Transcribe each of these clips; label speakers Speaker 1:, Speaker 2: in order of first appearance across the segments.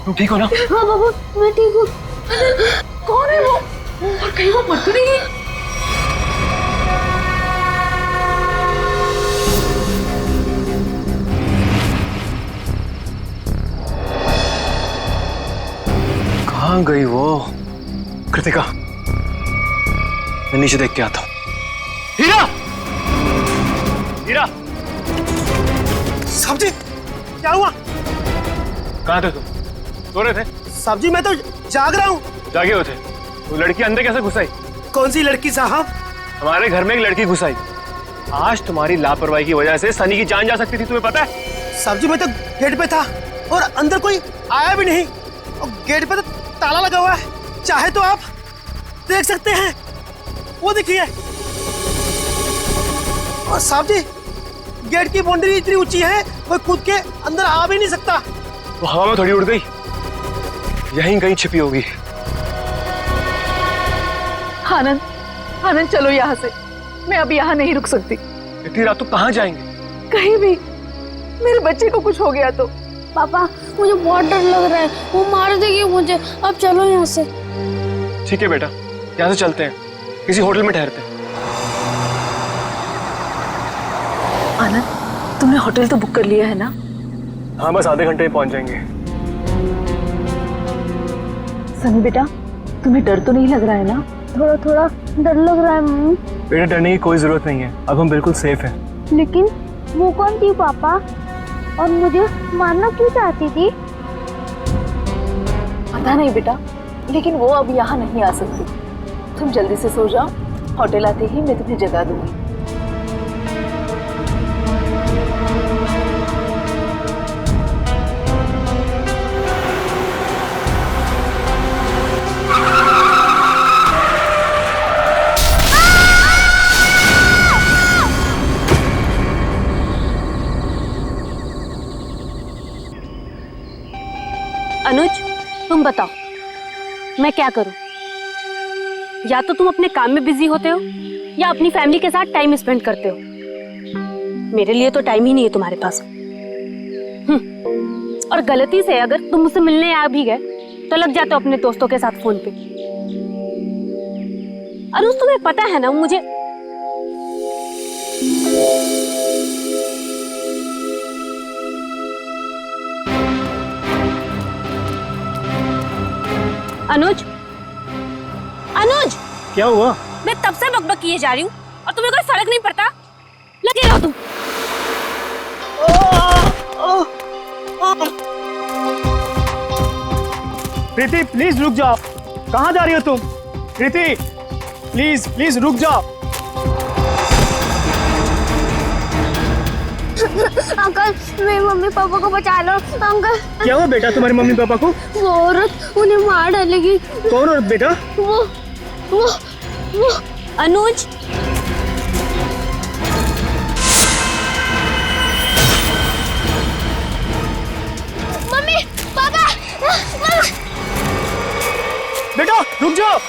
Speaker 1: तुम ठीक हो ना?
Speaker 2: हाँ बाबा, मैं ठीक हूँ।
Speaker 3: कौन है वो? और कहीं वो मर तो नहीं गई?
Speaker 1: कहाँ गई वो? कृतिका, मैं नीचे देख के आता हूँ। हीरा! हीरा!
Speaker 4: साहब जी, क्या हुआ?
Speaker 1: कहाँ थे तुम? सो रहे थे?
Speaker 4: साहब जी, मैं तो जाग रहा हूँ।
Speaker 1: जागे हो थे? वो लड़की अंदर कैसे घुस आई?
Speaker 4: कौन सी लड़की साहब?
Speaker 1: हमारे घर में एक लड़की घुस आई। आज तुम्हारी लापरवाही की वजह से सनी की जान जा सकती थी, तुम्हें पता है?
Speaker 4: साहब जी, मैं तो गेट पे था और अंदर कोई आया भी नहीं और गेट पे तो ताला लगा हुआ है। चाहे तो आप देख सकते हैं, वो देखिए। और साहब जी, गेट की बाउंड्री इतनी ऊंची है, कोई कूद के अंदर आ भी नहीं सकता।
Speaker 1: वो हवा में थोड़ी उड़ गई, यहीं कहीं छिपी होगी।
Speaker 3: आनंद, आनंद चलो यहाँ से। मैं अब यहाँ नहीं रुक सकती।
Speaker 1: इतनी रात तो कहाँ जाएंगे?
Speaker 3: कहीं भी। मेरे बच्चे को कुछ हो गया तो?
Speaker 2: पापा, मुझे बहुत डर लग रहा है, वो मार देगी मुझे। अब चलो यहाँ से।
Speaker 1: ठीक है बेटा, यहाँ से चलते हैं, किसी होटल में ठहरते हैं।
Speaker 3: आनंद, तुमने होटल तो बुक कर लिया है ना?
Speaker 1: हाँ, बस आधे घंटे में पहुंच जाएंगे।
Speaker 3: सनी बेटा, तुम्हें डर तो नहीं लग रहा है ना?
Speaker 2: थोड़ा थोड़ा डर लग रहा है मम्मी।
Speaker 1: बेटा, डरने की कोई जरूरत नहीं है, अब हम बिल्कुल सेफ हैं।
Speaker 2: लेकिन वो कौन थी पापा, और मुझे मारना क्यों चाहती थी?
Speaker 3: पता नहीं बेटा, लेकिन वो अब यहाँ नहीं आ सकती। तुम जल्दी से सो जाओ, होटल आते ही मैं तुम्हें जगा दूंगी।
Speaker 5: अनुज, तुम बताओ मैं क्या करूं? या तो तुम अपने काम में बिजी होते हो या अपनी फैमिली के साथ टाइम स्पेंड करते हो। मेरे लिए तो टाइम ही नहीं है तुम्हारे पास। और गलती से अगर तुम मुझसे मिलने आ भी गए तो लग जाते हो अपने दोस्तों के साथ फोन पे। अनुज, तुम्हें पता है ना मुझे अनुज, अनुज,
Speaker 4: क्या हुआ?
Speaker 5: मैं तब से बकबक किए जा रही हूँ और तुम्हें कोई फर्क नहीं पड़ता। लगे रहो तुम।
Speaker 4: प्रीति, प्लीज रुक जाओ। कहाँ जा रही हो तुम? प्रीति, प्लीज प्लीज रुक जाओ।
Speaker 2: अंकल, मेरे मम्मी पापा को बचा लो। अंकल,
Speaker 4: क्या हुआ बेटा तुम्हारे मम्मी पापा को?
Speaker 2: वो औरत उन्हें मार डालेगी।
Speaker 4: कौन औरत बेटा?
Speaker 2: वो
Speaker 5: अनुज,
Speaker 2: मम्मी पापा,
Speaker 4: बेटा रुक जाओ।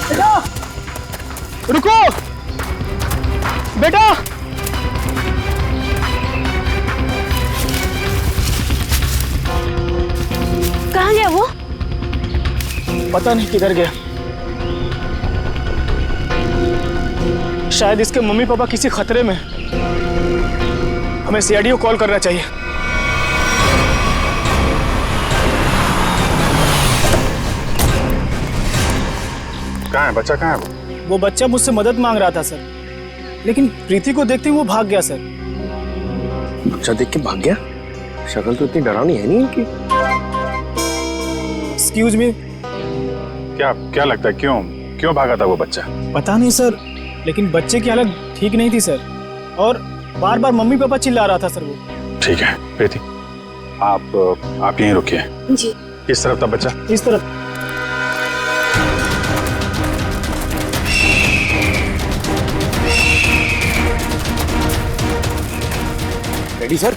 Speaker 4: बेटा रुको, बेटा।
Speaker 5: कहाँ गया वो?
Speaker 4: पता नहीं किधर गया। शायद इसके मम्मी पापा किसी खतरे में। हमें सीआईडी को कॉल करना चाहिए।
Speaker 6: कहाँ है बच्चा? कहाँ है
Speaker 4: वो बच्चा मुझसे मदद मांग रहा था सर, लेकिन प्रीति को देखते ही वो भाग गया सर।
Speaker 6: बच्चा देख के भाग गया? शक्ल तो इतनी डरावनी है नहीं इनकी।
Speaker 4: Excuse me.
Speaker 6: क्या क्या लगता है, क्यों क्यों भागा था वो बच्चा?
Speaker 4: पता नहीं सर, लेकिन बच्चे की हालत ठीक नहीं थी सर, और बार बार मम्मी पापा चिल्ला रहा था सर वो।
Speaker 6: ठीक है प्रीति, आप यहीं रुकिए।
Speaker 5: जी।
Speaker 6: किस तरफ था बच्चा?
Speaker 4: इस तरफ।
Speaker 6: रेडी सर,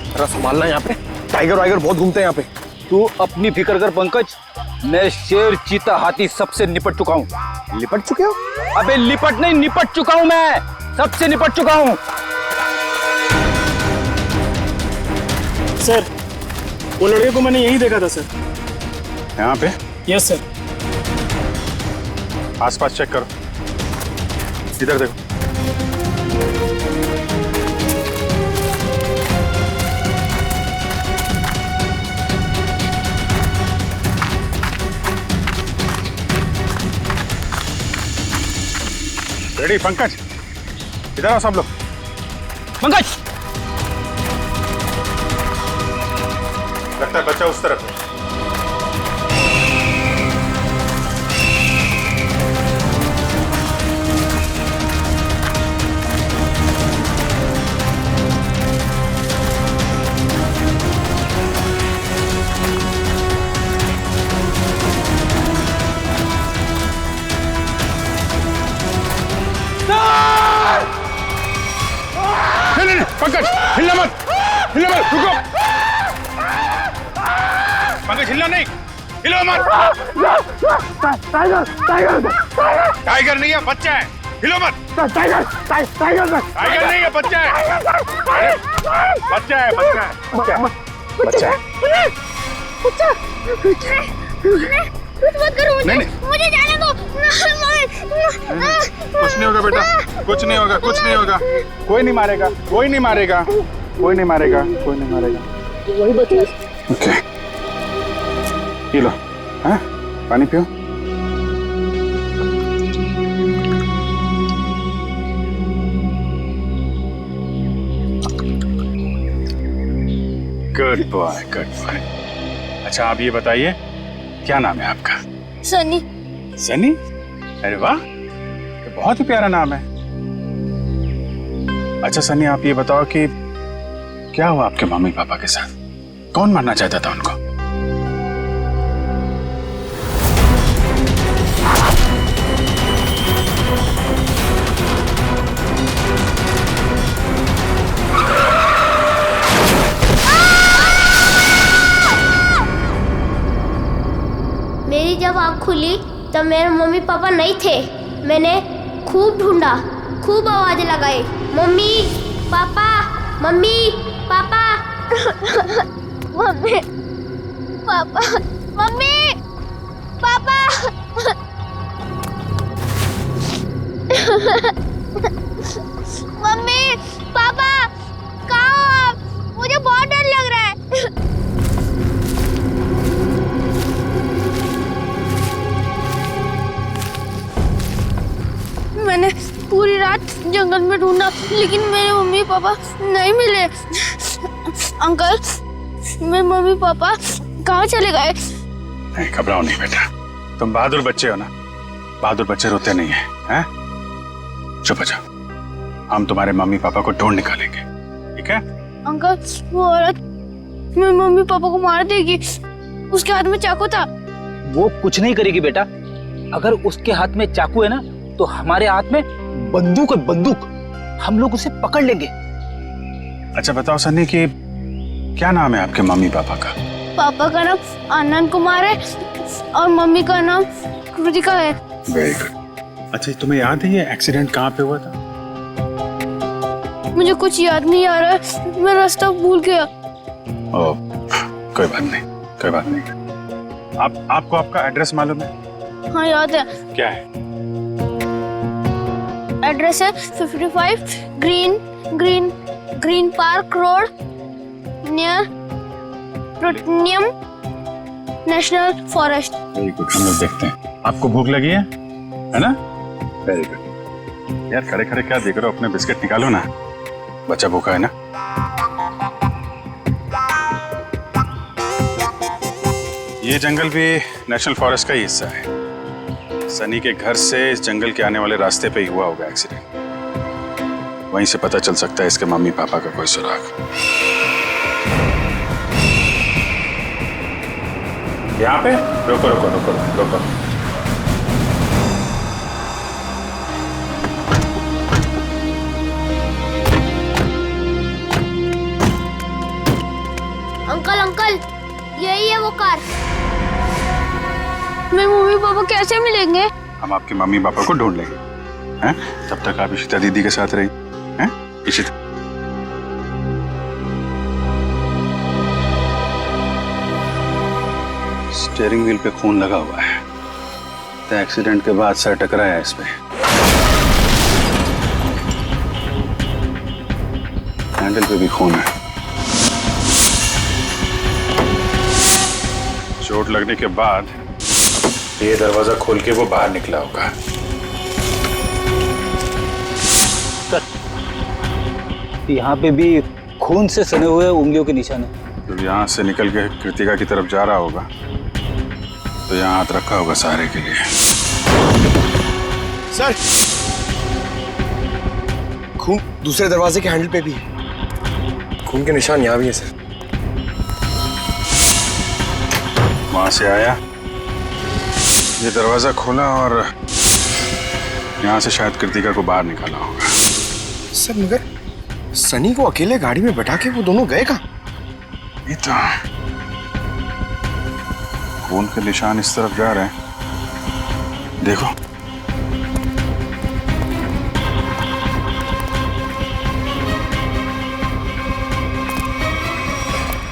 Speaker 6: जरा संभालना यहाँ पे, टाइगर वाइगर बहुत घूमते हैं यहाँ पे।
Speaker 7: तू अपनी फिक्र कर पंकज, मैं शेर चीता हाथी सबसे निपट चुका हूँ।
Speaker 6: लिपट चुके हो?
Speaker 7: अबे लिपट नहीं, निपट चुका हूँ, मैं सबसे निपट चुका हूँ।
Speaker 4: सर, वो लड़के को मैंने यही देखा था सर।
Speaker 8: यहाँ पे
Speaker 4: यस सर।
Speaker 8: आसपास चेक करो, इधर देखो। रेडी पंकज, इधर आओ सब लोग।
Speaker 7: पंकज
Speaker 8: लगता है बच्चा उस तरफ है। नहीं, पंकज हिलना मत, रुको। पंकज हिलना नहीं, हिलो मत। टाइगर नहीं है, बच्चा है, हिलो मत। टाइगर नहीं है, बच्चा है। बच्चा है।
Speaker 2: कुछ मत करो मुझे,
Speaker 8: नहीं।
Speaker 2: मुझे जाने दो।
Speaker 8: कुछ नहीं होगा बेटा, कुछ नहीं होगा। कोई नहीं मारेगा।
Speaker 2: वही बता।
Speaker 8: ओके, पी लो, हाँ? पानी पियो। Good boy. अच्छा आप ये बताइए, क्या नाम है आपका?
Speaker 2: सनी।
Speaker 8: सनी? अरे वाह, ये बहुत ही प्यारा नाम है। अच्छा सनी, आप ये बताओ कि क्या हुआ आपके मम्मी पापा के साथ? कौन मारना चाहता था उनको?
Speaker 2: मेरी जब आँख खुली तब मेरे मम्मी पापा नहीं थे। मैंने खूब ढूंढा, खूब आवाज लगाई, mummy papa, mummy papa. Mummy papa, mummy papa. Mummy papa, कहाँ हो आप? मुझे बहुत डर लग रहा है। मैंने पूरी रात जंगल में ढूंढा, लेकिन मेरे मम्मी पापा नहीं मिले। अंकल, मेरे मम्मी पापा कहाँ चले गए?
Speaker 8: नहीं, घबराओ नहीं बेटा, तुम बहादुर बच्चे हो ना। बहादुर बच्चे रोते नहीं हैं? चुप हो जाओ, हम तुम्हारे मम्मी पापा को ढूंढ निकालेंगे, ठीक है?
Speaker 2: अंकल, वो औरत मेरे मम्मी पापा को मार देगी। उसके हाथ में चाकू था।
Speaker 7: वो कुछ नहीं करेगी बेटा। अगर उसके हाथ में चाकू है ना, तो हमारे हाथ में बंदूक है, बंदूक। हम लोग उसे पकड़ लेंगे।
Speaker 8: अच्छा बताओ सनी कि क्या नाम है आपके मम्मी पापा का?
Speaker 2: पापा का नाम आनंद कुमार है और मम्मी का नाम कृतिका है।
Speaker 8: Very good. अच्छा तुम्हें याद है ये एक्सीडेंट कहाँ पे हुआ था?
Speaker 2: मुझे कुछ याद नहीं आ रहा है, मैं रास्ता भूल गया।
Speaker 8: ओ, कोई बात नहीं। आपको आपका एड्रेस मालूम है?
Speaker 2: हाँ याद है।
Speaker 8: क्या है?
Speaker 2: एड्रेस है 55 green park road near plutonium national forest.
Speaker 8: Very good, हम लोग देखते हैं। आपको भूख लगी है ना? Very good. यार खड़े खड़े क्या देख रहे हो, अपने बिस्किट निकालो ना, बच्चा भूखा है ना। ये जंगल भी नेशनल फॉरेस्ट का ही हिस्सा है। सनी के घर से इस जंगल के आने वाले रास्ते पे ही हुआ होगा एक्सीडेंट। वहीं से पता चल सकता है इसके मम्मी पापा का कोई सुराग। यहाँ पे रुको।
Speaker 2: गई है वो कार। मेरे मम्मी पापा कैसे मिलेंगे?
Speaker 8: हम आपके मम्मी पापा को ढूंढ लेंगे, हैं? तब तक आप इशिता दीदी के साथ रही, हैं? इशिता, स्टीयरिंग व्हील पे खून लगा हुआ है, तो एक्सीडेंट के बाद सर टकराया है इस पे। हैंडल पे भी खून है। चोट लगने के बाद ये दरवाजा खोल के वो बाहर निकला होगा।
Speaker 7: यहाँ पे भी खून से सने हुए उंगलियों के निशान है।
Speaker 8: जब यहाँ से निकल के कृतिका की तरफ जा रहा होगा तो यहाँ हाथ रखा होगा सहारे के लिए।
Speaker 6: सर, खून दूसरे दरवाजे के हैंडल पे भी है। खून के निशान यहाँ भी है सर।
Speaker 8: वहां से आया, ये दरवाजा खोला और यहाँ से शायद कृतिका को बाहर निकाला होगा।
Speaker 6: सर मगर सनी को अकेले गाड़ी में बैठा के वो दोनों गए कहाँ?
Speaker 8: ये तो खून के निशान इस तरफ जा रहे हैं, देखो।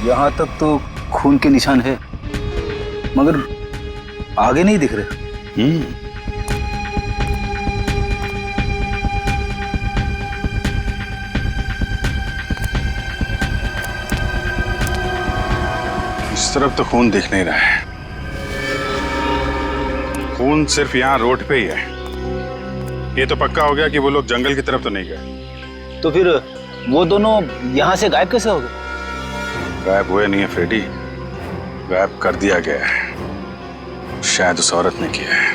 Speaker 7: यहाँ तक तो खून के निशान है, मगर आगे नहीं दिख रहे।
Speaker 8: इस तरफ तो खून दिख नहीं रहा है। खून सिर्फ यहाँ रोड पे ही है। ये तो पक्का हो गया कि वो लोग जंगल की तरफ तो नहीं गए।
Speaker 7: तो फिर वो दोनों यहाँ से गायब कैसे हो गए?
Speaker 8: गायब हुए नहीं है फ्रेडी, गायब कर दिया गया है। शायद उस औरत ने किया है।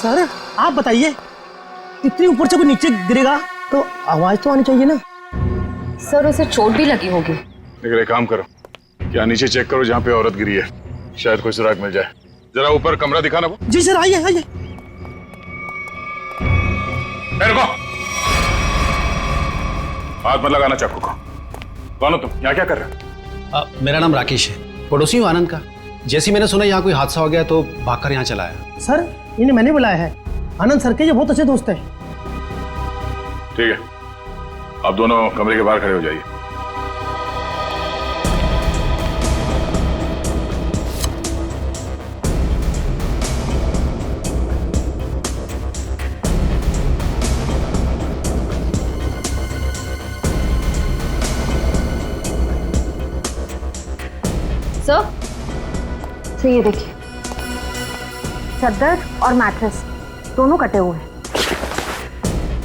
Speaker 4: सर आप बताइए, इतनी ऊपर से कोई नीचे गिरेगा तो आवाज तो आनी चाहिए ना।
Speaker 3: सर उसे चोट भी लगी होगी।
Speaker 8: लेकिन एक काम करो, क्या नीचे चेक करो जहाँ पे औरत गिरी है, शायद कोई सुराग मिल जाए। जरा ऊपर कमरा दिखाना वो।
Speaker 4: जी सर, आइए आइए।
Speaker 8: रुको, हाथ मत लगाना चाकू को। कौन हो तुम, यहाँ क्या कर रहे हो?
Speaker 9: मेरा नाम राकेश है, पड़ोसी हूँ आनंद का। जैसे मैंने सुना यहाँ कोई हादसा हो गया तो भागकर यहाँ चला आया।
Speaker 4: सर इन्हें मैंने बुलाया है, आनंद सर के ये बहुत अच्छे दोस्त हैं।
Speaker 8: ठीक है, आप दोनों कमरे के बाहर खड़े हो जाइए।
Speaker 3: सर ये देखिए, चादर और मैट्रेस दोनों कटे हुए हैं।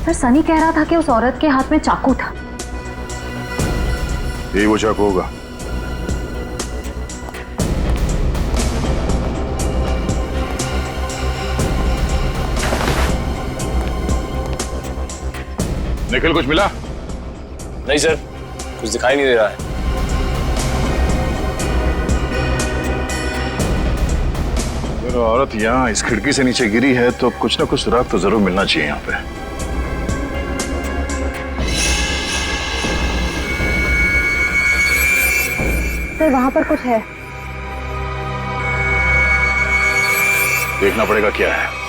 Speaker 3: सर सनी कह रहा था कि उस औरत के हाथ में चाकू था।
Speaker 8: यही वो चाकू होगा। निखिल, कुछ मिला?
Speaker 6: नहीं सर, कुछ दिखाई नहीं दे रहा है।
Speaker 8: अगर औरत यहाँ इस खिड़की से नीचे गिरी है तो कुछ ना कुछ सुराग तो जरूर मिलना चाहिए यहाँ पे।
Speaker 3: सर वहां पर कुछ है।
Speaker 8: देखना पड़ेगा क्या है।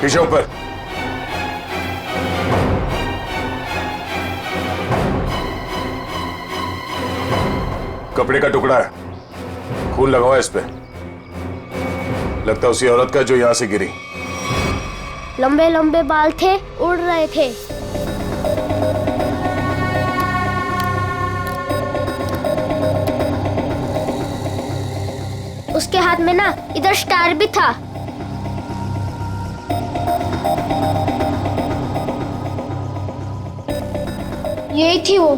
Speaker 8: पीछे ऊपर। कपड़े का टुकड़ा है, खून लगा हुआ है इस पे। लगता है उसी औरत का जो यहां से गिरी।
Speaker 2: लंबे लंबे बाल थे, उड़ रहे थे। उसके हाथ में ना इधर स्टार भी था। यही थी वो।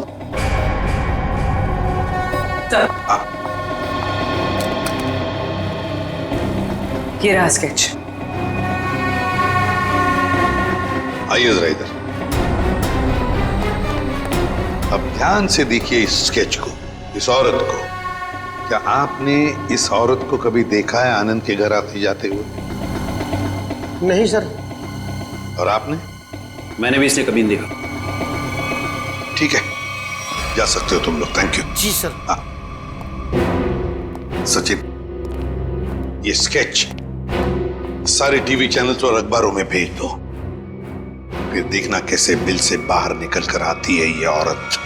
Speaker 10: ये रहा स्केच।
Speaker 11: आइए जरा इधर। अब ध्यान से देखिए इस स्केच को, इस औरत को। क्या आपने इस औरत को कभी देखा है आनंद के घर आते जाते हुए?
Speaker 4: नहीं सर।
Speaker 11: और आपने?
Speaker 9: मैंने भी इसे कभी नहीं देखा।
Speaker 11: ठीक है, जा सकते हो तुम लोग। Thank you.
Speaker 4: जी सर।
Speaker 11: सचिन, ये स्केच सारे टीवी चैनल्स और अखबारों में भेज दो। फिर देखना कैसे बिल से बाहर निकल कर आती है ये औरत।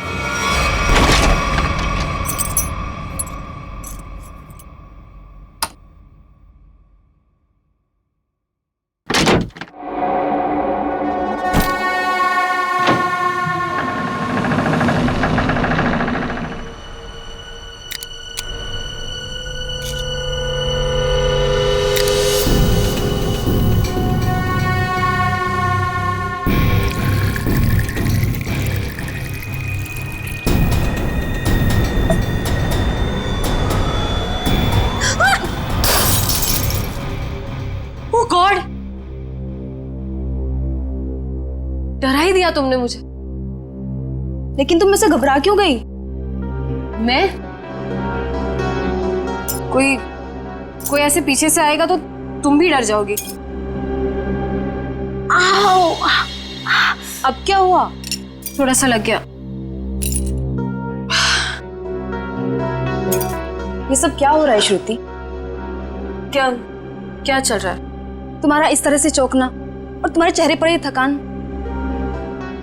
Speaker 10: गॉड, डरा ही दिया तुमने मुझे। लेकिन तुम मुझसे घबरा क्यों गई? मैं कोई ऐसे पीछे से आएगा तो तुम भी डर जाओगी। आओ! अब क्या हुआ? थोड़ा सा लग गया। ये सब क्या हो रहा है श्रुति? क्या चल रहा है? तुम्हारा इस तरह से चौंकना और तुम्हारे चेहरे पर ये थकान,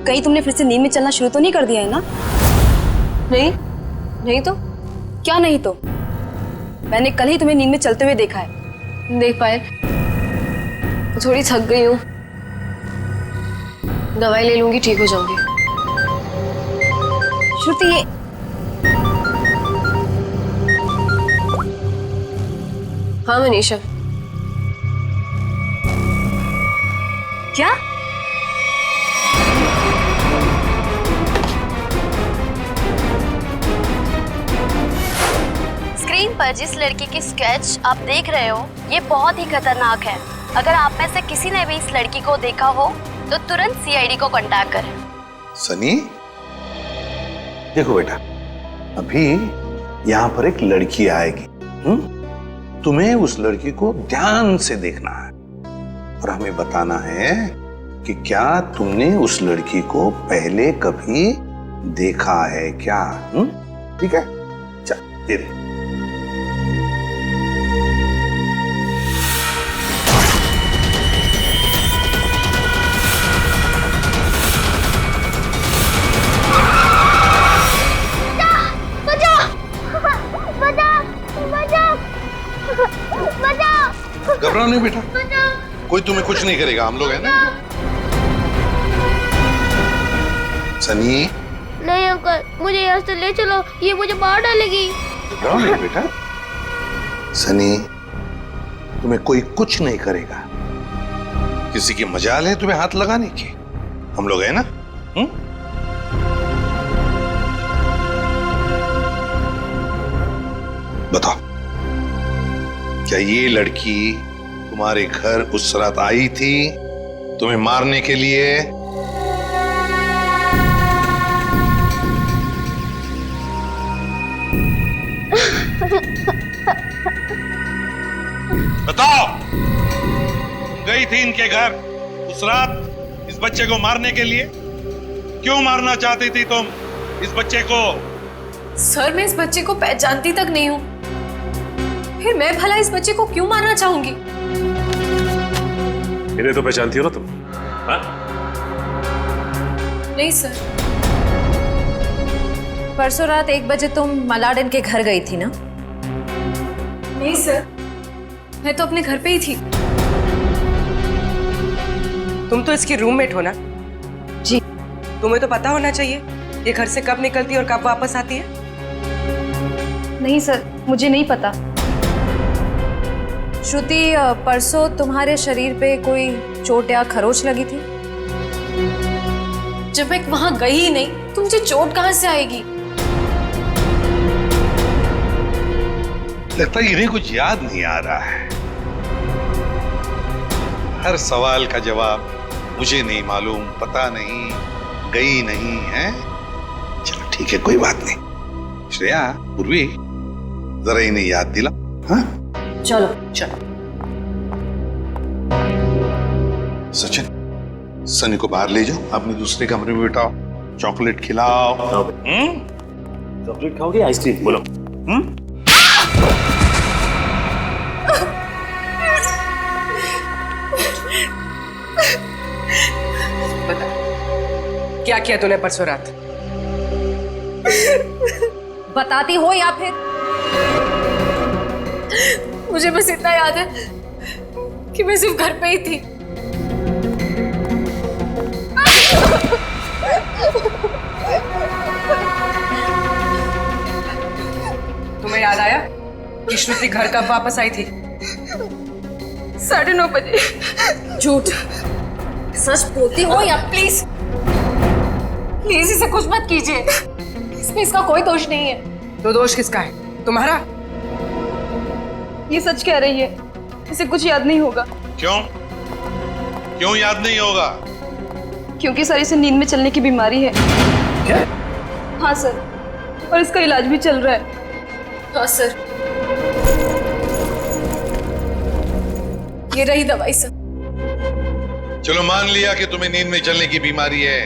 Speaker 10: कहीं तुमने फिर से नींद में चलना शुरू तो नहीं कर दिया है ना? नहीं तो क्या नहीं तो? मैंने कल ही तुम्हें नींद में चलते हुए देखा है। देख पाए, थोड़ी थक गई हूँ, दवाई ले लूंगी, ठीक हो जाऊंगी। श्रुति, ये हाँ मनीषा। क्या?
Speaker 12: स्क्रीन पर जिस लड़की की स्केच आप देख रहे हो, ये बहुत ही खतरनाक है। अगर आप में से किसी ने भी इस लड़की को देखा हो तो तुरंत सीआईडी को कांटेक्ट करें।
Speaker 11: सनी, देखो बेटा, अभी यहाँ पर एक लड़की आएगी। तुम्हें उस लड़की को ध्यान से देखना है और हमें बताना है कि क्या तुमने उस लड़की को पहले कभी देखा है क्या? ठीक है, चल दे दे। घबराओ नहीं बेटा, कोई तुम्हें कुछ नहीं करेगा, हम लोग हैं ना। सनी,
Speaker 2: नहीं अंकल, मुझे यहाँ से ले चलो, ये मुझे मार डालेगी।
Speaker 11: घबराओ नहीं बेटा। सनी, तुम्हें कोई कुछ नहीं करेगा। किसी की मजाल है तुम्हें हाथ लगाने की? हम लोग हैं ना। बताओ, क्या ये लड़की तुम्हारे घर उस रात आई थी तुम्हें मारने के लिए? बताओ, गई थी इनके घर उस रात इस बच्चे को मारने के लिए? क्यों मारना चाहती थी तुम इस बच्चे को?
Speaker 10: सर, मैं इस बच्चे को पहचानती तक नहीं हूँ, फिर मैं भला इस बच्चे को क्यों मारना चाहूंगी?
Speaker 13: इन्हें तो पहचानती हो ना तुम? हाँ?
Speaker 10: नहीं सर, परसों रात 1 बजे तुम मलाडन के घर गई थी ना? नहीं सर, मैं तो अपने घर पे ही थी।
Speaker 14: तुम तो इसकी रूममेट हो ना?
Speaker 10: जी।
Speaker 14: तुम्हें तो पता होना चाहिए ये घर से कब निकलती है और कब वापस आती है।
Speaker 10: नहीं सर, मुझे नहीं पता। श्रुति, परसों तुम्हारे शरीर पे कोई चोट या खरोच लगी थी? जब मैं वहां गई ही नहीं तो मुझे चोट कहां से आएगी?
Speaker 11: लगता है इन्हें कुछ याद नहीं आ रहा है। हर सवाल का जवाब मुझे नहीं मालूम, पता नहीं, गई नहीं है। चलो ठीक है, कोई बात नहीं। श्रेया, पूर्वी, जरा इन्हें याद दिला। हाँ
Speaker 3: चलो चलो।
Speaker 11: सचिन, सनी को बाहर ले जाओ, अपने दूसरे कमरे में बिठाओ, चॉकलेट खिलाओ।
Speaker 13: चॉकलेट खाओगे आइसक्रीम? बोलो।
Speaker 14: बता, क्या किया तूने परसों रात?
Speaker 10: बताती हो या फिर? मुझे बस इतना याद है कि मैं सिर्फ घर पे ही थी।
Speaker 14: तुम्हें याद आया कि श्रुति घर कब वापस आई थी?
Speaker 10: 9:30 बजे। झूठ। सच बोलती हो या प्लीज प्लीज इसे कुछ मत कीजिए, इसमें इसका कोई दोष नहीं है।
Speaker 14: तो दोष किसका है? तुम्हारा?
Speaker 10: ये सच कह रही है, इसे कुछ याद नहीं होगा।
Speaker 11: क्यों? क्यों याद नहीं होगा?
Speaker 10: क्योंकि सर इसे नींद में चलने की बीमारी है।
Speaker 14: क्या?
Speaker 10: हाँ सर, और इसका इलाज भी चल रहा है। हाँ सर, ये रही दवाई सर।
Speaker 11: चलो मान लिया कि तुम्हें नींद में चलने की बीमारी है,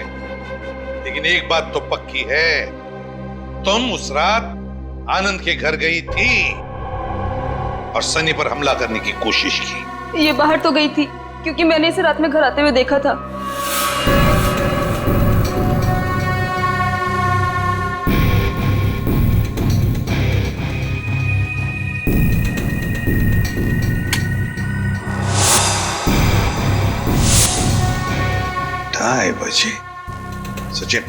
Speaker 11: लेकिन एक बात तो पक्की है, तुम उस रात आनंद के घर गई थी और सनी पर हमला करने की कोशिश की।
Speaker 10: ये बाहर तो गई थी क्योंकि मैंने इसे रात में घर आते हुए देखा था।
Speaker 11: ढाई बजे। सचिन,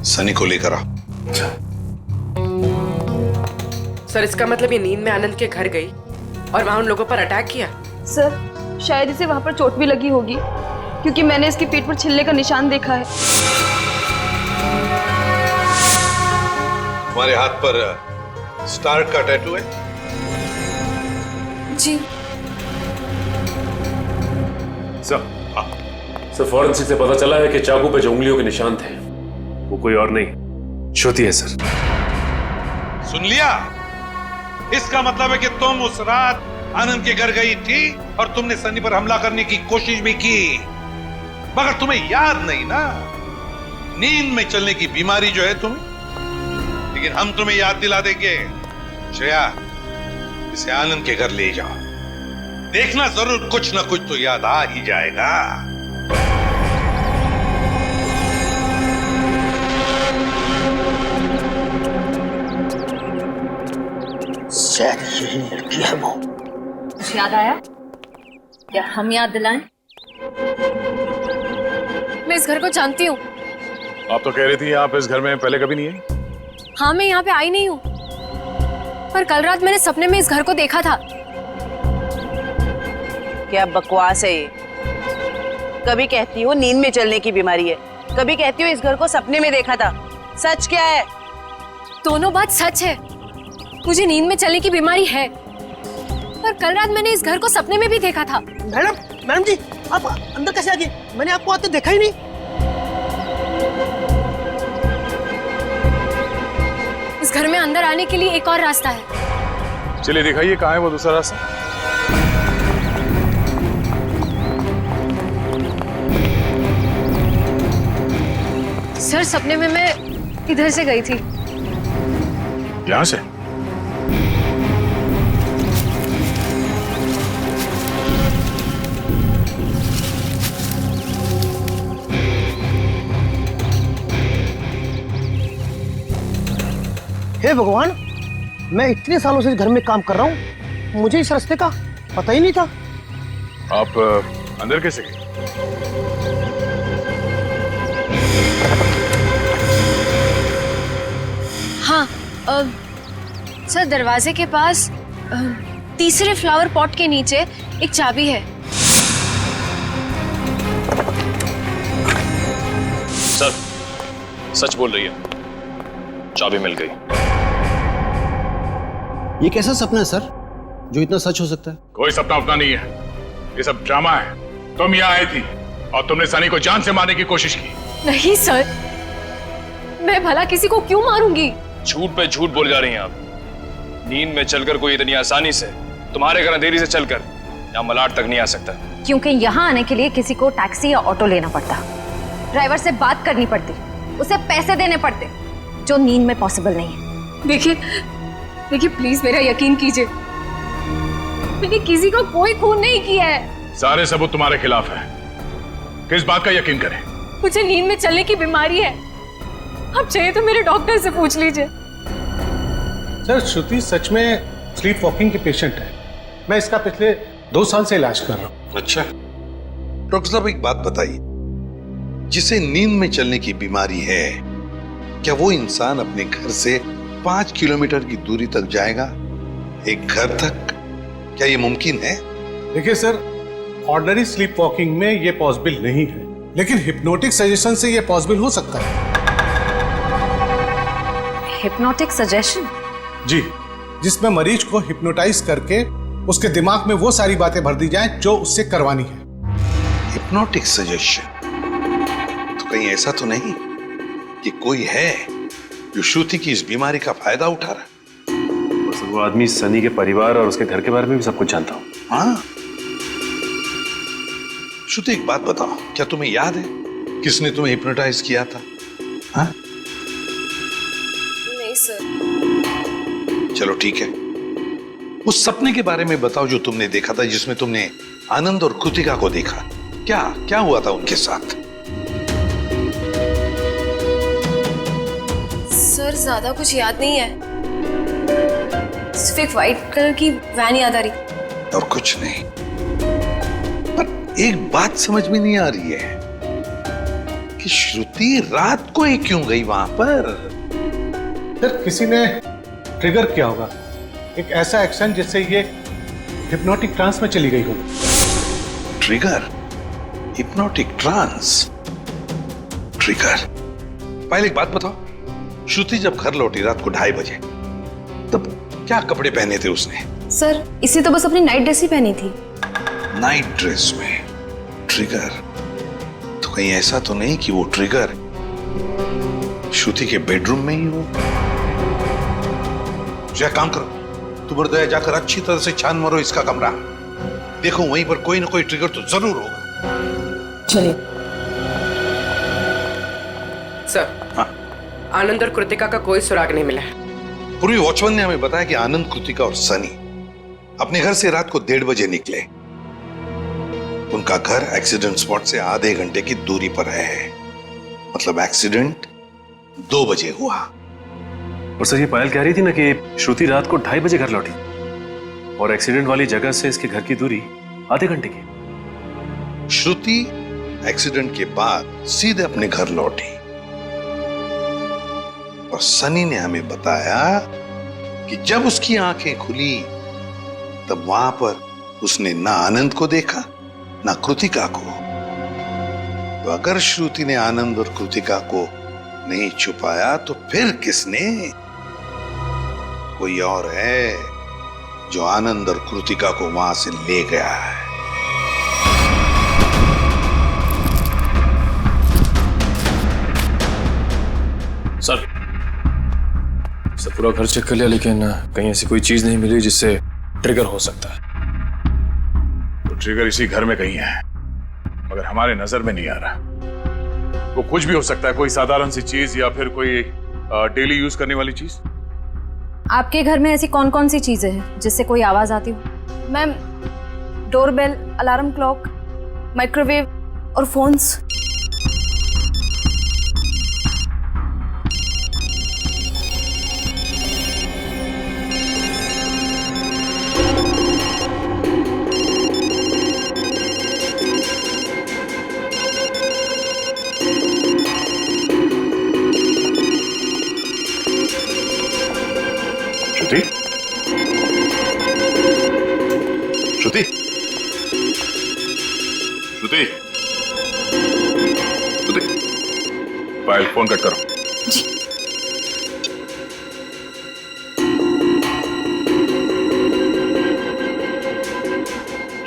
Speaker 11: सनी को लेकर आओ।
Speaker 14: सर, इसका मतलब ये नींद में आनंद के घर गई और वहां उन लोगों पर अटैक किया?
Speaker 10: सर, शायद इसे वहां पर चोट भी लगी होगी क्योंकि मैंने इसके पेट पर छिलने का निशान देखा है।
Speaker 11: तुम्हारे हाथ पर स्टार का टैटू है?
Speaker 10: जी
Speaker 13: सर, फॉरेंसिक से पता चला है कि चाकू पे जो उंगलियों के निशान थे वो कोई और नहीं,
Speaker 8: ज्योति है सर।
Speaker 11: सुन लिया? इसका मतलब है कि तुम उस रात आनंद के घर गई थी और तुमने सनी पर हमला करने की कोशिश भी की, मगर तुम्हें याद नहीं ना। नींद में चलने की बीमारी जो है तुम्हें, लेकिन हम तुम्हें याद दिला देंगे। श्रेया, इसे आनंद के घर ले जाओ, देखना जरूर कुछ ना कुछ तो याद आ ही जाएगा।
Speaker 4: शायद यही लड़की है वो।
Speaker 3: कुछ याद आया? क्या हम याद दिलाएं?
Speaker 10: मैं इस घर को जानती हूँ।
Speaker 8: आप तो कह रही थी आप इस घर में पहले कभी नहीं आई।
Speaker 10: हाँ, मैं यहाँ पे आई नहीं हूँ, पर कल रात मैंने सपने में इस घर को देखा था।
Speaker 15: क्या बकवास है ये? कभी कहती हो नींद में चलने की बीमारी है, कभी कहती हो इस घर को सपने में देखा था। सच क्या है?
Speaker 10: दोनों बात सच है। मुझे नींद में चलने की बीमारी है, पर कल रात मैंने इस घर को सपने में भी देखा था।
Speaker 4: मैडम जी, आप अंदर कैसे आ गए? मैंने आपको आते देखा ही नहीं।
Speaker 10: इस घर में अंदर आने के लिए एक और रास्ता है।
Speaker 8: चलिए दिखाइए कहाँ है वो दूसरा रास्ता।
Speaker 10: सर, सपने में मैं इधर से गई थी।
Speaker 8: यहाँ से?
Speaker 4: हे भगवान, मैं इतने सालों से इस घर में काम कर रहा हूँ, मुझे इस रास्ते का पता ही नहीं था।
Speaker 8: आप अंदर कैसे गए?
Speaker 10: हाँ, सर, दरवाजे के पास तीसरे फ्लावर पॉट के नीचे एक चाबी है।
Speaker 13: सर, सच बोल रही है, चाबी मिल गई।
Speaker 9: ये कैसा सपना है सर जो इतना सच हो सकता है?
Speaker 8: कोई सपना अपना नहीं है, ये सब ड्रामा है।
Speaker 16: तुम यहाँ आई थी और तुमने सनी को जान से मारने की कोशिश की।
Speaker 10: नहीं सर, मैं भला किसी को क्यों मारूंगी?
Speaker 17: झूठ पे झूठ बोल जा रही हैं आप। नींद में चलकर कोई इतनी आसानी से तुम्हारे घर अंधेरी से चलकर यहाँ मलाड तक नहीं आ सकता।
Speaker 10: क्योंकि यहाँ आने के लिए किसी को टैक्सी या ऑटो लेना पड़ता, ड्राइवर से बात करनी पड़ती, उसे पैसे देने पड़ते, जो नींद में पॉसिबल नहीं है। देखिए प्लीज मेरा यकीन कीजिए, मैंने किसी को कोई खून नहीं किया है।
Speaker 16: सारे सबूत तुम्हारे खिलाफ है। किस बात का यकीन करें?
Speaker 10: मुझे नींद में चलने की बीमारी है, आप चाहिए तो मेरे डॉक्टर से पूछ लीजिए।
Speaker 9: सर, श्रुति सच में स्लीप वॉकिंग की पेशेंट है। मैं इसका पिछले 2 साल से इलाज कर रहा हूँ।
Speaker 11: अच्छा डॉक्टर साहब, एक बात बताइए, जिसे नींद में चलने की बीमारी है, क्या वो इंसान अपने घर से 5 किलोमीटर की दूरी तक जाएगा? एक घर तक? क्या ये मुमकिन है?
Speaker 9: देखिए सर, ऑर्डिनरी स्लीप वॉकिंग में ये पॉसिबल नहीं है, लेकिन हिप्नोटिक सजेशन से ये पॉसिबल हो सकता है।
Speaker 10: Hypnotic suggestion?
Speaker 9: जी, जिसमें मरीज को हिप्नोटाइज करके उसके दिमाग में वो सारी बातें भर दी जाएं जो उससे करवानी है।
Speaker 11: Hypnotic suggestion? तो कहीं ऐसा तो नहीं कि कोई है जो श्रुति की इस बीमारी का फायदा उठा रहा?
Speaker 13: वो आदमी सनी के परिवार और उसके घर के बारे में भी सब कुछ जानता हूँ।
Speaker 11: हाँ श्रुति, एक बात बताओ, क्या तुम्हें याद है किसने तुम्हें हिप्नोटाइज किया था? हाँ?
Speaker 10: नहीं सर।
Speaker 11: चलो ठीक है, उस सपने के बारे में बताओ जो तुमने देखा था, जिसमें तुमने आनंद और कृतिका को देखा। क्या क्या हुआ था उनके साथ?
Speaker 10: सर ज्यादा कुछ याद नहीं है, सिर्फ एक व्हाइट कलर की वैन याद आ रही।
Speaker 11: और कुछ नहीं? पर एक बात समझ में नहीं आ रही है कि श्रुति रात को ही क्यों गई वहां पर?
Speaker 9: सर, किसी ने ट्रिगर किया होगा, एक ऐसा एक्शन जिससे ये हिप्नोटिक ट्रांस में चली गई हो।
Speaker 11: ट्रिगर? Hypnotic trance? ट्रिगर? पहले एक बात बताओ, श्रुति जब घर लौटी रात को 2:30 बजे, तब क्या कपड़े पहने थे उसने?
Speaker 10: सर इसी तो बस अपनी नाइट ड्रेस ही पहनी थी।
Speaker 11: नाइट ड्रेस में ट्रिगर? तो कहीं ऐसा तो नहीं कि वो ट्रिगर श्रुति के बेडरूम में ही हो? जो काम करो, तुम दया जाकर अच्छी तरह से छान मारो इसका कमरा, देखो वहीं पर कोई ना कोई ट्रिगर तो जरूर होगा।
Speaker 14: चलिए सर। हाँ? आनंद और कृतिका का कोई सुराग नहीं मिला है।
Speaker 11: पूर्वी वॉचमैन ने हमें बताया कि आनंद, कृतिका और सनी अपने घर से रात को 1:30 बजे निकले। उनका घर एक्सीडेंट स्पॉट से आधे घंटे की दूरी पर है, मतलब एक्सीडेंट 2 बजे हुआ।
Speaker 13: और सर, ये पायल कह रही थी ना कि श्रुति रात को 2:30 बजे घर लौटी और एक्सीडेंट वाली जगह से इसके घर की दूरी आधे घंटे की।
Speaker 11: श्रुति एक्सीडेंट के बाद सीधे अपने घर लौटी और सनी ने हमें बताया कि जब उसकी आंखें खुली तब वहां पर उसने ना आनंद को देखा ना कृतिका को। तो अगर श्रुति ने आनंद और कृतिका को नहीं छुपाया तो फिर किसने? कोई और है जो आनंद और कृतिका को वहां से ले गया है।
Speaker 13: सर पूरा घर चेक कर लिया, लेकिन कहीं ऐसी कोई चीज नहीं मिली जिससे ट्रिगर हो सकता है।
Speaker 16: तो ट्रिगर इसी घर में कहीं है, मगर हमारे नजर में नहीं आ रहा। वो कुछ भी हो सकता है, कोई साधारण सी चीज या फिर कोई डेली यूज करने वाली चीज।
Speaker 10: आपके घर में ऐसी कौन कौन सी चीजें हैं जिससे कोई आवाज आती हो? Ma'am, doorbell, alarm clock, microwave और फोन्स।
Speaker 16: श्रुति, श्रुति, श्रुति, पायल फोन कट करो।
Speaker 10: जी।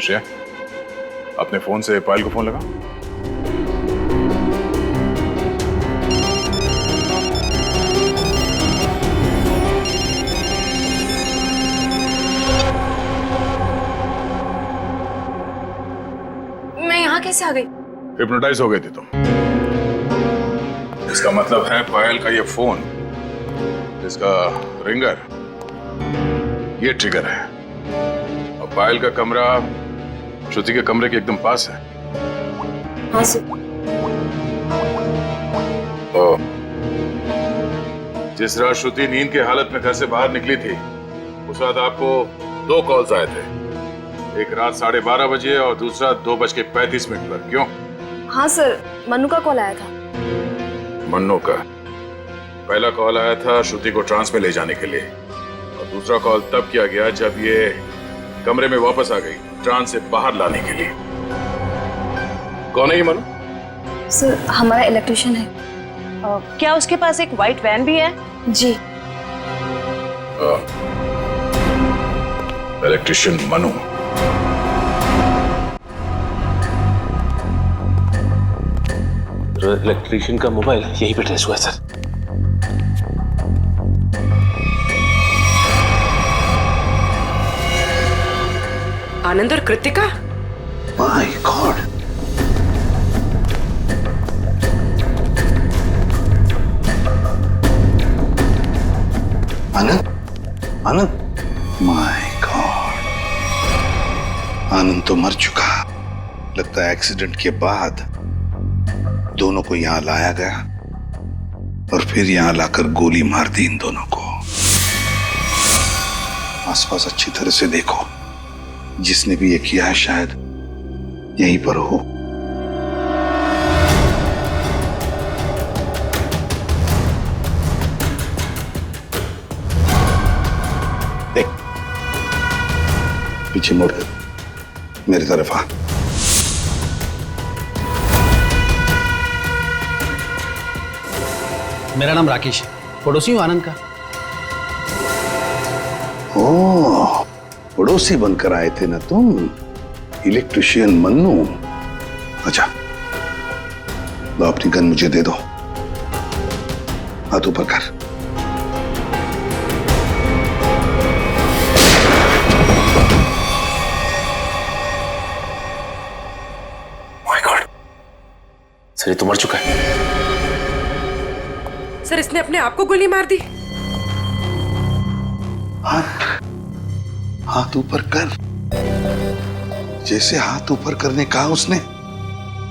Speaker 16: श्रेया, अपने फोन से पायल को फोन लगा।
Speaker 10: मैं यहाँ कैसे आ गई?
Speaker 16: हिप्नोटाइज हो गए थे तुम। इसका मतलब है पायल का ये फोन, इसका रिंगर, ये ट्रिगर है। और पायल का कमरा श्रुति के कमरे के एकदम पास है।
Speaker 10: हाँ सर।
Speaker 16: और जिस रात श्रुति नींद की हालत में घर से बाहर निकली थी, उस रात आपको 2 कॉल्स आए थे। एक रात 12:30 बजे और दूसरा 2:35 पर। क्यों?
Speaker 10: हाँ सर, मन्नू का कॉल आया था।
Speaker 16: मन्नू का? पहला कॉल आया था श्रुति को ट्रांस में ले जाने के लिए, और दूसरा कॉल तब किया गया जब ये कमरे में वापस आ गई, ट्रांस से बाहर लाने के लिए। कौन है ये मन्नू?
Speaker 10: सर, हमारा इलेक्ट्रिशियन है।
Speaker 15: क्या उसके पास एक व्हाइट वैन भी है?
Speaker 10: जी।
Speaker 16: इलेक्ट्रिशियन मनु।
Speaker 13: इलेक्ट्रिशियन का मोबाइल यहीं पे ट्रेस हुआ है सर।
Speaker 14: आनंद और Kritika?
Speaker 11: My god. Anand, Anand, my god, Anand तो मर चुका। लगता है एक्सीडेंट के बाद दोनों को यहां लाया गया और फिर यहां लाकर गोली मार दी इन दोनों को। आसपास अच्छी तरह से देखो, जिसने भी ये किया है शायद यहीं पर हो। देख, पीछे मुड़, मेरी तरफ आ।
Speaker 4: मेरा नाम राकेश है, पड़ोसी हूँ आनंद का।
Speaker 11: ओह, पड़ोसी बनकर आए थे ना तुम, इलेक्ट्रिशियन मन्नू। अच्छा, लो अपनी गन मुझे दे दो। हाथ ऊपर कर।
Speaker 13: माय गॉड, सर ये तो मर चुका है।
Speaker 14: सर, इसने अपने आप को गोली मार दी।
Speaker 11: हाथ ऊपर कर। जैसे हाथ ऊपर करने कहा उसने,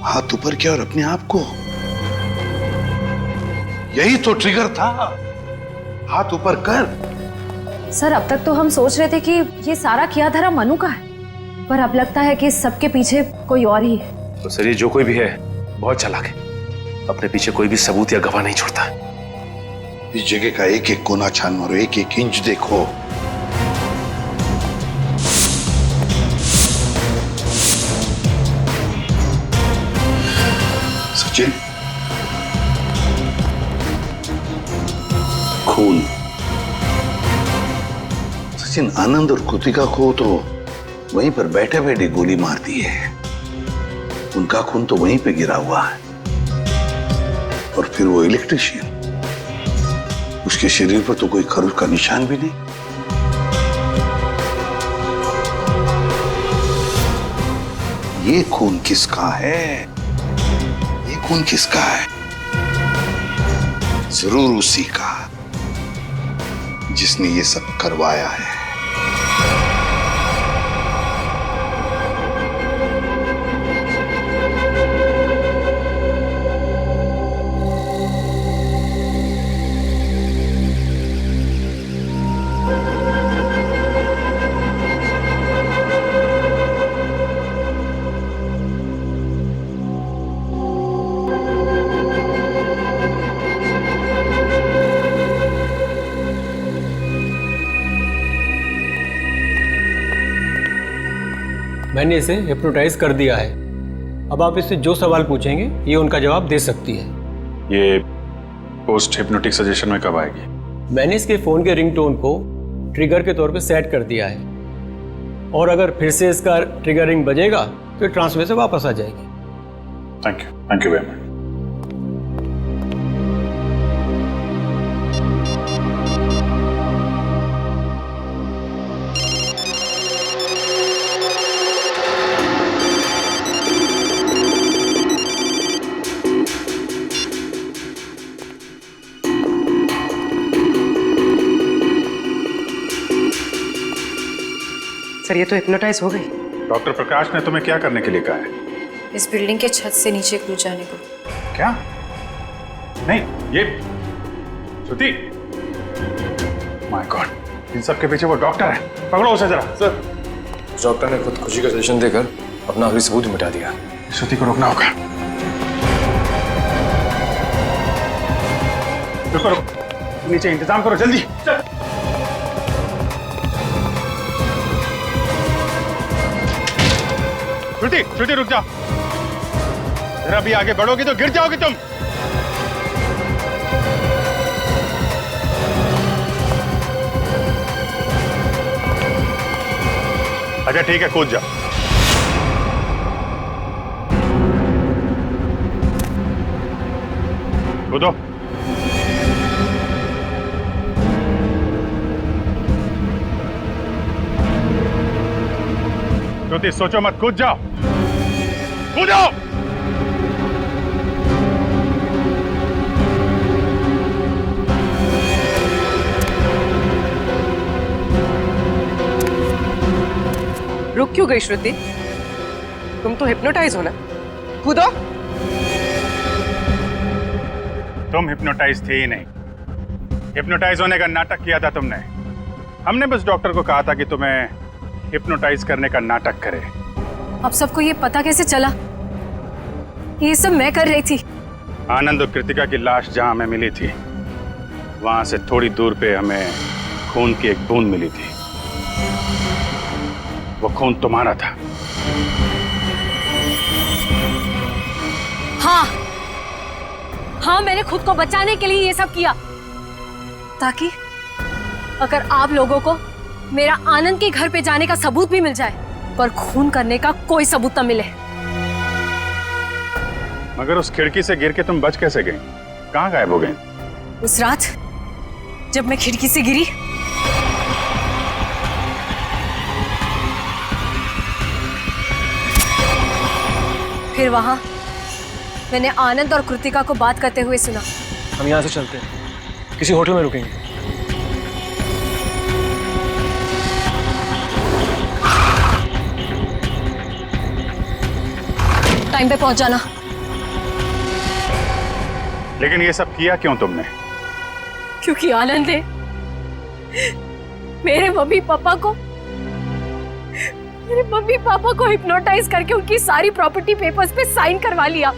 Speaker 11: हाथ ऊपर किया और अपने आप को। यही तो ट्रिगर था। हाथ ऊपर कर।
Speaker 10: सर, अब तक तो हम सोच रहे थे कि ये सारा किया धरा मनु का है, पर अब लगता है कि सबके पीछे कोई और ही है।
Speaker 13: तो सर ये जो कोई भी है बहुत चालाक है, अपने पीछे कोई भी सबूत या गवाह नहीं छोड़ता।
Speaker 11: इस जगह का एक एक कोना छान मारो, एक एक इंच देखो। सचिन, खून। सचिन, आनंद और कृतिका को तो वहीं पर बैठे बैठे गोली मार दी है। उनका खून तो वहीं पे गिरा हुआ है। और फिर वो इलेक्ट्रिशियन, उसके शरीर पर तो कोई खरोच का निशान भी नहीं। ये खून किसका है? ये खून किसका है? जरूर उसी का, जिसने ये सब करवाया है।
Speaker 1: मैंने इसे हिप्नोटाइज कर दिया है। अब आप इससे जो सवाल पूछेंगे ये उनका जवाब दे सकती है।
Speaker 8: ये पोस्ट हिप्नोटिक सजेशन में कब आएगी?
Speaker 1: मैंने इसके फ़ोन के रिंगटोन को ट्रिगर के तौर पे सेट कर दिया है, और अगर फिर से इसका ट्रिगर रिंग बजेगा
Speaker 7: फिर ट्रांस में से वापस आ जाएगी।
Speaker 8: Thank you very much.
Speaker 14: Sir ये तो हिप्नोटाइज हो गई।
Speaker 8: डॉक्टर प्रकाश ने तुम्हें क्या करने के लिए कहा है?
Speaker 10: इस बिल्डिंग के छत से नीचे कूद जाने को।
Speaker 8: क्या? नहीं, ये श्रुति, माय गॉड, इन सब के पीछे वो डॉक्टर है। पकड़ो उसे जरा।
Speaker 13: सर, डॉक्टर ने खुद खुशी का सजेशन देकर अपना आखिरी सबूत मिटा दिया।
Speaker 8: श्रुति को रोकना होगा। रुको, नीचे इंतजाम करो जल्दी। चल। श्रुति रुक जाओ जरा, भी आगे बढ़ोगी तो गिर जाओगी तुम। अच्छा ठीक है, कूद जाओ। कूदो। श्रुति सोचो मत, कूद जाओ, कूदो।
Speaker 14: रुक क्यों गई श्रुति? तुम तो हिप्नोटाइज हो ना, कूदो।
Speaker 8: तुम हिप्नोटाइज थे ही नहीं, हिप्नोटाइज होने का नाटक किया था तुमने। हमने बस डॉक्टर को कहा था कि तुम्हें हिप्नोटाइज करने का नाटक करे।
Speaker 10: अब सबको ये पता कैसे चला? ये सब मैं कर रही थी।
Speaker 8: आनंद और कृतिका की लाश जहां हमें मिली थी, वहां से थोड़ी दूर पे हमें खून की एक बूंद मिली थी। वो खून तुम्हारा था।
Speaker 10: हाँ, मैंने खुद को बचाने के लिए ये सब किया, ताकि अगर आप लोगों को मेरा आनंद के घर पे जाने का सबूत भी मिल जाए, पर खून करने का कोई सबूत न मिले।
Speaker 8: मगर उस खिड़की से गिर के तुम बच कैसे गई? कहाँ गायब हो गई?
Speaker 10: उस रात जब मैं खिड़की से गिरी, फिर वहां मैंने आनंद और कृतिका को बात करते हुए सुना।
Speaker 1: हम यहाँ से चलते हैं, किसी होटल में रुकेंगे।
Speaker 10: टाइम पे पहुंच जाना।
Speaker 8: लेकिन ये सब किया क्यों तुमने?
Speaker 10: क्योंकि आनंद ने मेरे मम्मी पापा को हिप्नोटाइज करके उनकी सारी प्रॉपर्टी पेपर्स पे साइन करवा लिया।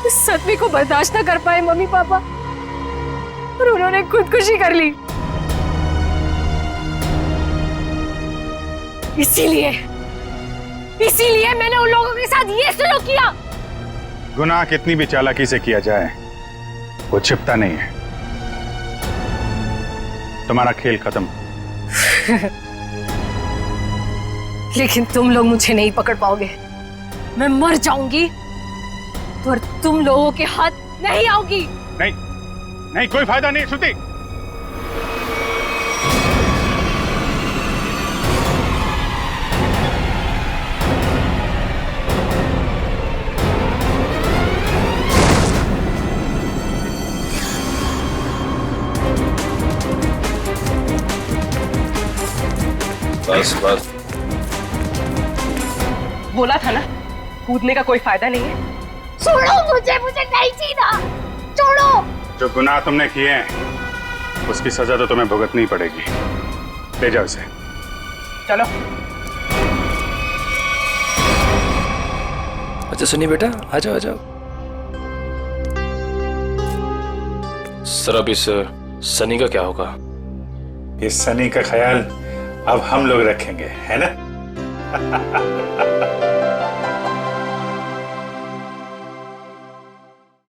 Speaker 10: इस सदमे को बर्दाश्त न कर पाए मम्मी पापा और उन्होंने खुदकुशी कर ली। इसीलिए मैंने उन लोगों के साथ ये सलूक किया।
Speaker 8: गुनाह कितनी भी चालाकी से किया जाए, वो छिपता नहीं है। तुम्हारा खेल खत्म।
Speaker 10: लेकिन तुम लोग मुझे नहीं पकड़ पाओगे। मैं मर जाऊंगी पर तुम लोगों के हाथ नहीं आऊंगी।
Speaker 8: नहीं, कोई फायदा नहीं श्रुति।
Speaker 13: बस
Speaker 14: बोला था ना, कूदने का कोई फायदा नहीं है।
Speaker 2: छोड़ो मुझे नहीं जीना, छोड़ो।
Speaker 8: जो गुनाह तुमने किए हैं उसकी सजा तो तुम्हें भुगतनी ही पड़ेगी। ले जाओ इसे।
Speaker 14: चलो।
Speaker 13: अच्छा सनी बेटा, आ जाओ आ जाओ। सर अब इस सनी का क्या होगा?
Speaker 8: इस सनी का ख्याल अब हम लोग रखेंगे, है ना?